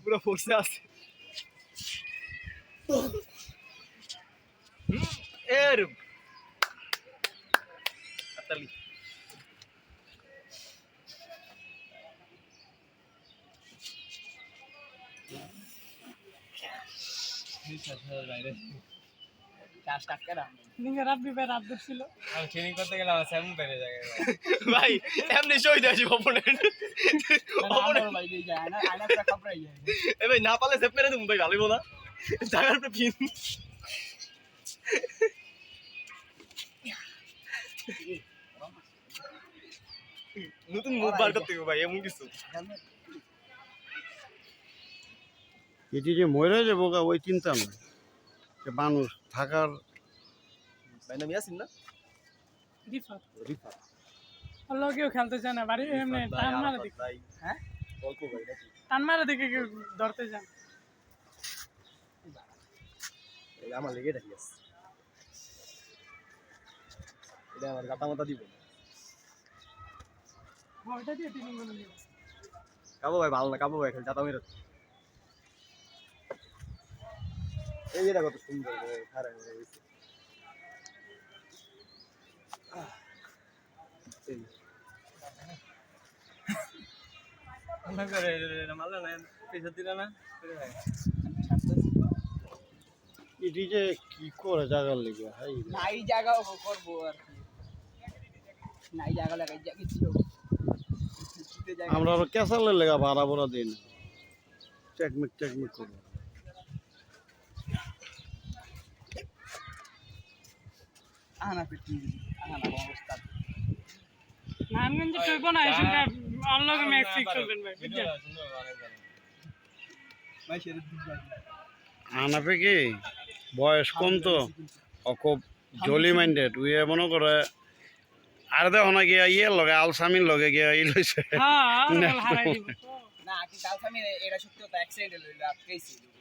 পুরো ফোর্সে আছে এর আতালি ট্রেনিং করতে গেলে আমার সেমন পেরে যায় ভাই এমনি শহীদ আছে অপোনেন্ট এ ভাই না পারলে সেভ মেরে দেবো ভাই ভালোই না জায়গার উপরে পিন নতুন মুভ বার করতে হবে ভাই এমন কিছু এটি যে মরে যাবো গা ওই চিন্তা নয় যে মানুষ থাকার ভাই নাম ইয়াসিন না রিফাত কেউ খেলতে চায় না বাড়ি এমনি টান মারা দিকে ভাই হ্যাঁ গল্প ভাই নাকি টান মারা দিকে কেউ ধরতে যান এই আমার লেগে রাখি আছে এটা আমার গাতা মাথা দিব ওইটা দিয়ে তিন গুণ নিব কাবো ভাই ভালো না কাবো ভাই খালি জাতা মেরে এই এটা কত সুন্দর খারাপ হয়ে গেছে এটি যে কি করে জায়গার লেগে হাই নাই জায়গা করবো আর কি নাই জায়গা লাগাই যা কিছু আমরা আরো ক্যাসালের লেগা ভাড়া ভরা দিই না টেকমিক করবো আনা পেটি আনা অবস্থা নারায়ণগঞ্জে টুইব না এখানকার অনলগে ম্যাচ ফিক্স করবেন ভাই বুঝছেন ভাই সেরে আনাপে কি বয়স কম তো খুব জলি মাইন্ডেড উই মনে করে আর দেখো না গিয়া ইয়ে লগে আলসামিন লগে গিয়া ই লইছে হ্যাঁ হারাই দিব না কি কালকে আমি এরা সত্যি তো অ্যাক্সিডেন্ট হইলো আজকেই ছিল